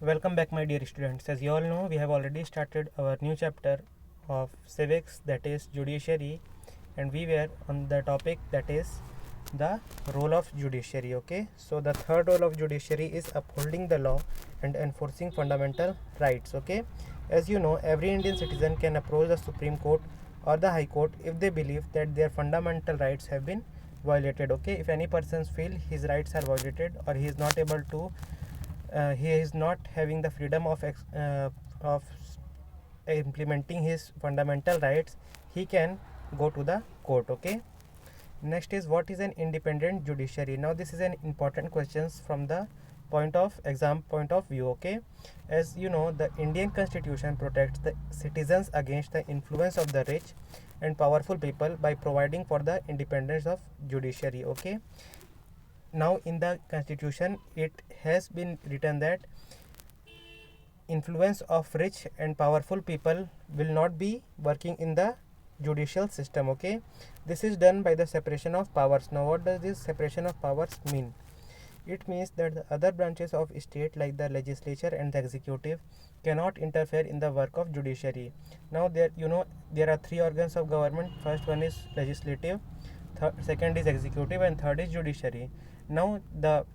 Welcome back, my dear students. As you all know, we have already started our new chapter of civics, that is judiciary, and we were on the topic that is the role of judiciary. Okay, so the third role of judiciary is upholding the law and enforcing fundamental rights. Okay, as you know, every Indian citizen can approach the Supreme Court or the High Court if they believe that their fundamental rights have been violated. Okay, if any person feel his rights are violated or he is not able to he is not having the freedom of implementing his fundamental rights, he can go to the court. Okay, next is, what is an independent judiciary? Now this is an important question from the exam point of view. Okay, as you know, the Indian constitution protects the citizens against the influence of the rich and powerful people by providing for the independence of judiciary. Okay, now in the constitution it has been written that influence of rich and powerful people will not be working in the judicial system. Okay, this is done by the separation of powers. Now what does this separation of powers mean? It means that the other branches of state like the legislature and the executive cannot interfere in the work of judiciary. Now there are three organs of government. First one is legislative, second is executive, and third is judiciary. Now the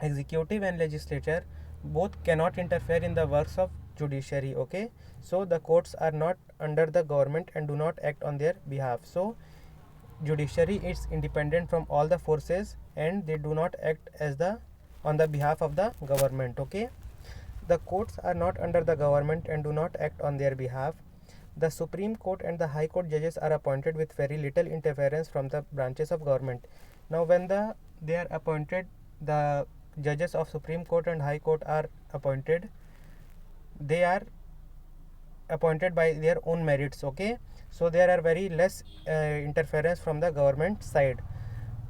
executive and legislature both cannot interfere in the works of judiciary. Okay, so the courts are not under the government and do not act on their behalf. So judiciary is independent from all the forces and they do not act as the on the behalf of the government. Okay, the courts are not under the government and do not act on their behalf. The Supreme Court and the High Court judges are appointed with very little interference from the branches of government. Now when they are appointed, the judges of Supreme Court and High Court are appointed, they are appointed by their own merits. Okay, so there are very less interference from the government side.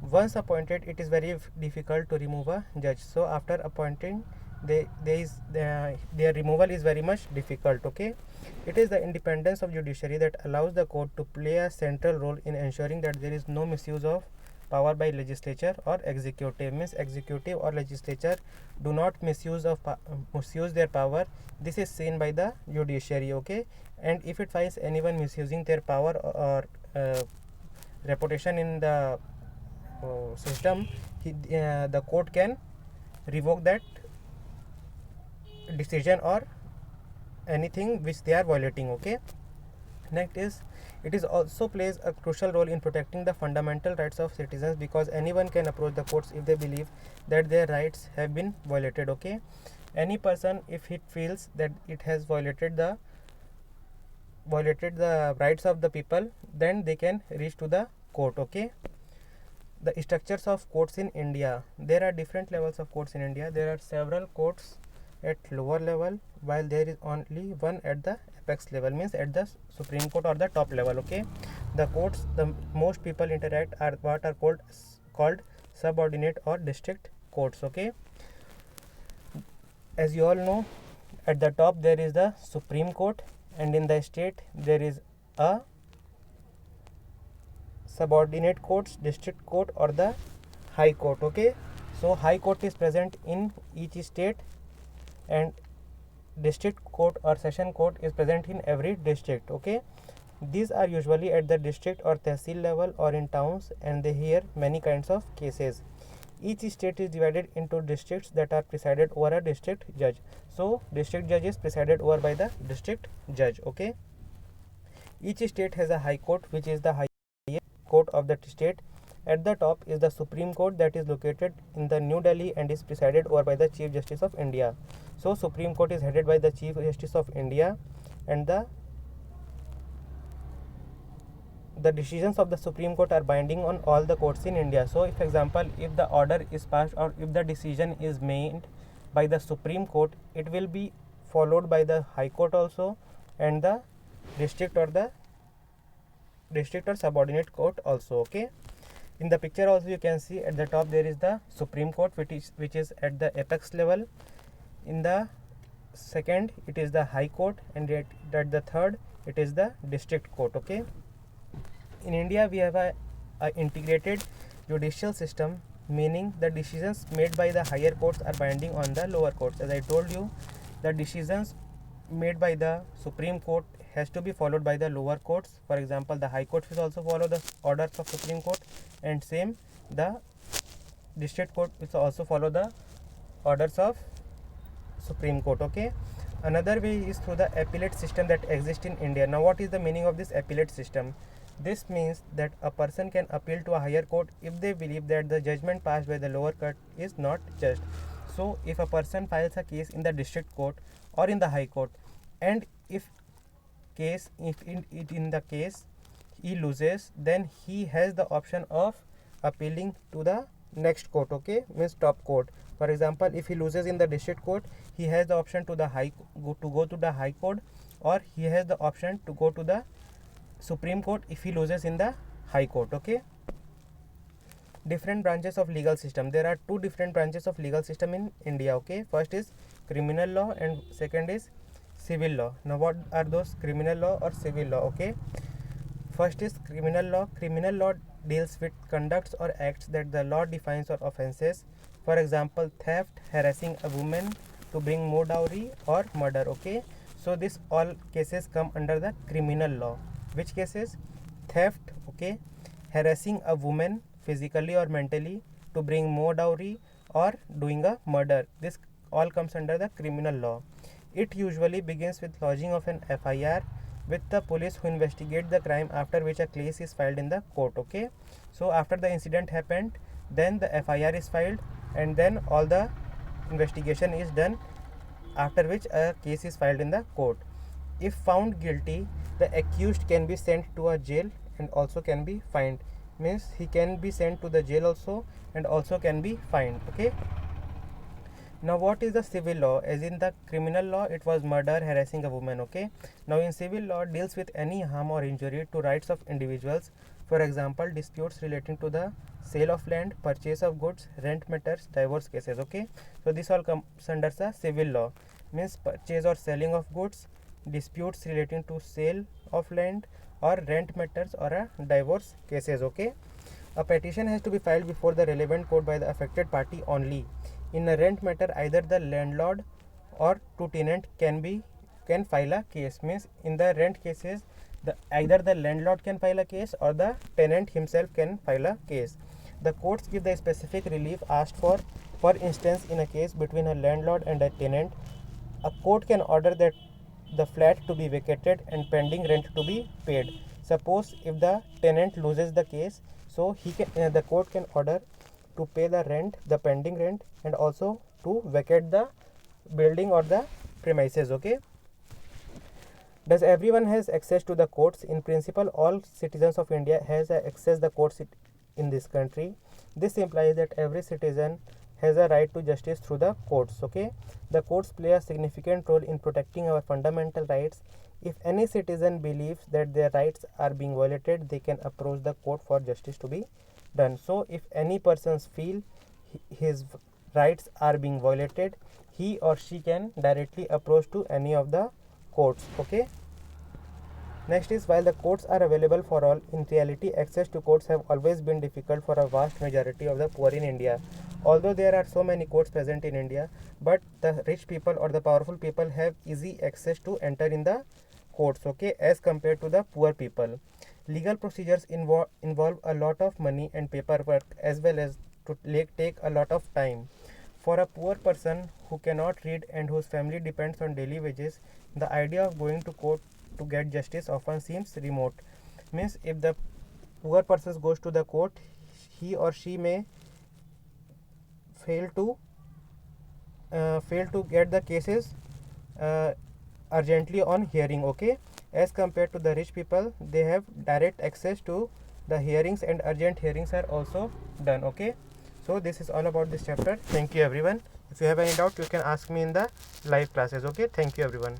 Once appointed, it is very difficult to remove a judge. So after appointing, their removal is very much difficult. Okay, it is the independence of judiciary that allows the court to play a central role in ensuring that there is no misuse of power by legislature or executive. Means executive or legislature do not misuse their power. This is seen by the judiciary. Okay, and if it finds anyone misusing their power or reputation in the system, the court can revoke that decision or anything which they are violating. Okay, next is, it is also plays a crucial role in protecting the fundamental rights of citizens because anyone can approach the courts if they believe that their rights have been violated. Okay, any person, if it feels that it has violated the rights of the people, then they can reach to the court. Okay, the structures of courts in India. There are different levels of courts in India. There are several courts at lower level, while there is only one at the apex level, means at the Supreme Court or the top level. Okay, the courts the most people interact are what are called subordinate or district courts. Okay, as you all know, at the top there is the Supreme Court, and in the state there is a subordinate courts, district court, or the High Court. Okay, so High Court is present in each state and district court or session court is present in every district. Okay, these are usually at the district or tehsil level or in towns, and they hear many kinds of cases. Each state is divided into districts that are presided over a district judge. So district judge is presided over by the district judge. Okay, each state has a High Court, which is the highest court of the state. At the top is the Supreme Court, that is located in the New Delhi and is presided over by the Chief Justice of India. So Supreme Court is headed by the Chief Justice of India, and the decisions of the Supreme Court are binding on all the courts in India. So if example, if the order is passed or if the decision is made by the Supreme Court, it will be followed by the High Court also, and the district or subordinate court also. Okay, in the picture also you can see at the top there is the Supreme Court, which is at the apex level. In the second it is the High Court, and at the third it is the district court. Okay, in India we have a integrated judicial system meaning the decisions made by the higher courts are binding on the lower courts. As I told you, the decisions made by the Supreme Court has to be followed by the lower courts. For example, the high courts will also follow the orders of Supreme Court, and same the district court will also follow the orders of Supreme Court. Okay. Another way is through the appellate system that exists in India. Now, what is the meaning of this appellate system? This means that a person can appeal to a higher court if they believe that the judgment passed by the lower court is not just. So, if a person files a case in the district court or in the high court, and if in the case he loses, then he has the option of appealing to the next court. Okay, means top court. For example, if he loses in the district court, he has the option to go to the high court, or he has the option to go to the Supreme Court if he loses in the high court. Okay. Different branches of legal system. There are two different branches of legal system in India. Okay. First is criminal law and second is civil law. Now, what are those criminal law or civil law? Okay. First is criminal law. Criminal law deals with conducts or acts that the law defines or offenses. For example, theft, harassing a woman to bring more dowry, or murder. Okay. So, this all cases come under the criminal law. Which cases? Theft, okay, harassing a woman physically or mentally to bring more dowry, or doing a murder. This all comes under the criminal law. It usually begins with lodging of an FIR with the police who investigate the crime, after which a case is filed in the court. Okay. So, after the incident happened, then the FIR is filed, and then all the investigation is done, after which a case is filed in the court. If found guilty, the accused can be sent to a jail and also can be fined. Means he can be sent to the jail also and also can be fined. Okay. Now, what is the civil law? As in the criminal law, it was murder, harassing a woman. Okay. Now, in civil law, deals with any harm or injury to rights of individuals. For example, disputes relating to the sale of land, purchase of goods, rent matters, divorce cases. Okay. So, this all comes under the civil law. Means purchase or selling of goods, disputes relating to sale of land, or rent matters, or a divorce cases. Okay. A petition has to be filed before the relevant court by the affected party only. In a rent matter, either the landlord or two tenant can file a case. Means in the rent cases, either the landlord can file a case or the tenant himself can file a case. The courts give the specific relief asked for. For instance, in a case between a landlord and a tenant, a court can order that the flat to be vacated and pending rent to be paid. Suppose if the tenant loses the case, so the court can order to pay the rent, the pending rent, and also to vacate the building or the premises. Okay. Does everyone has access to the courts? In principle, all citizens of India has access the courts in this country. This implies that every citizen has a right to justice through the courts. Okay. The courts play a significant role in protecting our fundamental rights. If any citizen believes that their rights are being violated, they can approach the court for justice to be done. So, if any persons feel his rights are being violated, he or she can directly approach to any of the courts. Okay. Next is, while the courts are available for all, in reality access to courts have always been difficult for a vast majority of the poor in India. Although there are so many courts present in India, but the rich people or the powerful people have easy access to enter in the courts, okay, as compared to the poor people. Legal procedures involve a lot of money and paperwork, as well as to take a lot of time. For a poor person who cannot read and whose family depends on daily wages, the idea of going to court to get justice often seems remote. Means if the poor person goes to the court, he or she may fail to get the cases urgently on hearing. Okay. As compared to the rich people, they have direct access to the hearings, and urgent hearings are also done. Okay. So this is all about this chapter. Thank you everyone. If you have any doubt, you can ask me in the live classes. Okay. Thank you everyone.